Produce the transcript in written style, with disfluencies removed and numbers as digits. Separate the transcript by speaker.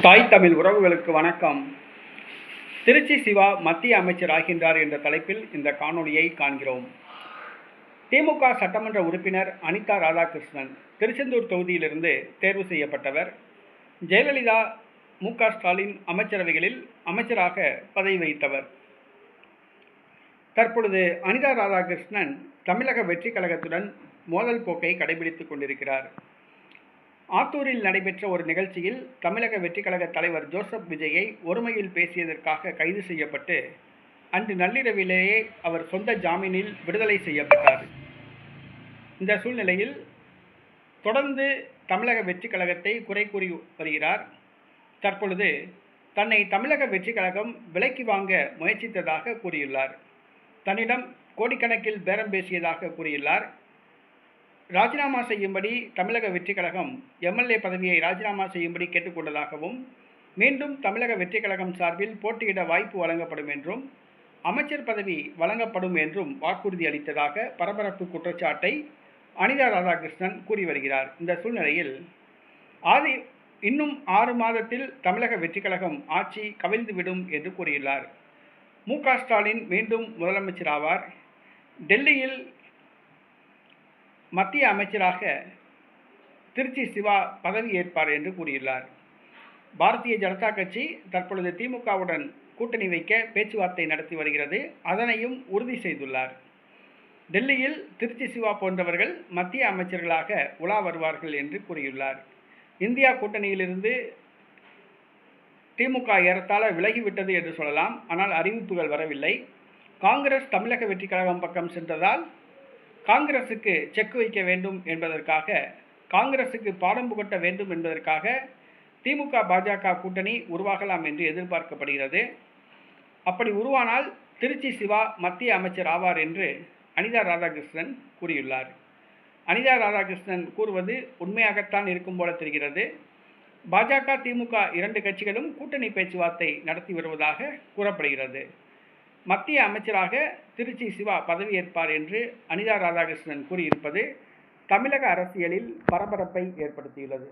Speaker 1: தாய் தமிழ் உறவுகளுக்கு வணக்கம். திருச்சி சிவா மத்திய அமைச்சர் ஆகின்றார் என்ற தலைப்பில் இந்த காணொளியை காண்கிறோம். திமுக சட்டமன்ற உறுப்பினர் அனிதா ராதாகிருஷ்ணன் திருச்செந்தூர் தொகுதியிலிருந்து தேர்வு செய்யப்பட்டவர். ஜெயலலிதா, மு.க. ஸ்டாலின் அமைச்சரவைகளில் அமைச்சராக பதவி வகித்தவர். தற்பொழுது அனிதா ராதாகிருஷ்ணன் தமிழக வெற்றி கழகத்துடன் மோதல் போக்கை கடைபிடித்துக் கொண்டிருக்கிறார். ஆத்தூரில் நடைபெற்ற ஒரு நிகழ்ச்சியில் தமிழக வெற்றி கழக தலைவர் ஜோசப் விஜயை ஒருமையில் பேசியதற்காக கைது செய்யப்பட்டு அன்று நள்ளிரவிலேயே அவர் சொந்த ஜாமீனில் விடுதலை செய்யப்பட்டார். இந்த சூழ்நிலையில் தொடர்ந்து தமிழக வெற்றி கழகத்தை குறை கூறி வருகிறார். தற்பொழுது தன்னை தமிழக வெற்றி கழகம் விலைக்கு வாங்க முயற்சித்ததாக கூறியுள்ளார். தன்னிடம் கோடிக்கணக்கில் பேரம் பேசியதாக கூறியுள்ளார். ராஜினாமா செய்யும்படி தமிழக வெற்றி கழகம் எம்எல்ஏ பதவியை ராஜினாமா செய்யும்படி கேட்டுக்கொண்டதாகவும், மீண்டும் தமிழக வெற்றி கழகம் சார்பில் போட்டியிட வாய்ப்பு வழங்கப்படும் என்றும், அமைச்சர் பதவி வழங்கப்படும் என்றும் வாக்குறுதி அளித்ததாக பரபரப்பு குற்றச்சாட்டை அனிதா ராதாகிருஷ்ணன் கூறி வருகிறார். இந்த சூழ்நிலையில் இன்னும் 6 மாதத்தில் தமிழக வெற்றி கழகம் ஆட்சி கவிழ்ந்துவிடும் என்று கூறியுள்ளார். மு.க. ஸ்டாலின் மீண்டும் முதலமைச்சர் ஆவார். டெல்லியில் மத்திய அமைச்சராக திருச்சி சிவா பதவி ஏற்பார் என்று கூறியுள்ளார். பாரதிய ஜனதா கட்சி தற்பொழுது திமுகவுடன் கூட்டணி வைக்க பேச்சுவார்த்தை நடத்தி வருகிறது. அதனையும் உறுதி செய்துள்ளார். டெல்லியில் திருச்சி சிவா போன்றவர்கள் மத்திய அமைச்சர்களாக உலா வருவார்கள் என்று கூறியுள்ளார். இந்தியா கூட்டணியிலிருந்து திமுக ஏறத்தாழ விலகிவிட்டது என்று சொல்லலாம். ஆனால் அறிவிப்புகள் வரவில்லை. காங்கிரஸ் தமிழக வெற்றி கழகம் பக்கம் சென்றதால் காங்கிரசுக்கு செக் வைக்க வேண்டும் என்பதற்காக, காங்கிரசுக்கு பாடம் புகட்ட வேண்டும் என்பதற்காக திமுக பாஜக கூட்டணி உருவாகலாம் என்று எதிர்பார்க்கப்படுகிறது. அப்படி உருவானால் திருச்சி சிவா மத்திய அமைச்சர் ஆவார் என்று அனிதா ராதாகிருஷ்ணன் கூறியுள்ளார். அனிதா ராதாகிருஷ்ணன் கூறுவது உண்மையாகத்தான் இருக்கும் போல தெரிகிறது. பாஜக, திமுக 2 கட்சிகளும் கூட்டணி பேச்சுவார்த்தை நடத்தி வருவதாக கூறப்படுகிறது. மத்திய அமைச்சராக திருச்சி சிவா பதவியேற்பார் என்று அனிதா ராதாகிருஷ்ணன் கூறியிருப்பது தமிழக அரசியலில் பரபரப்பை ஏற்படுத்தியுள்ளது.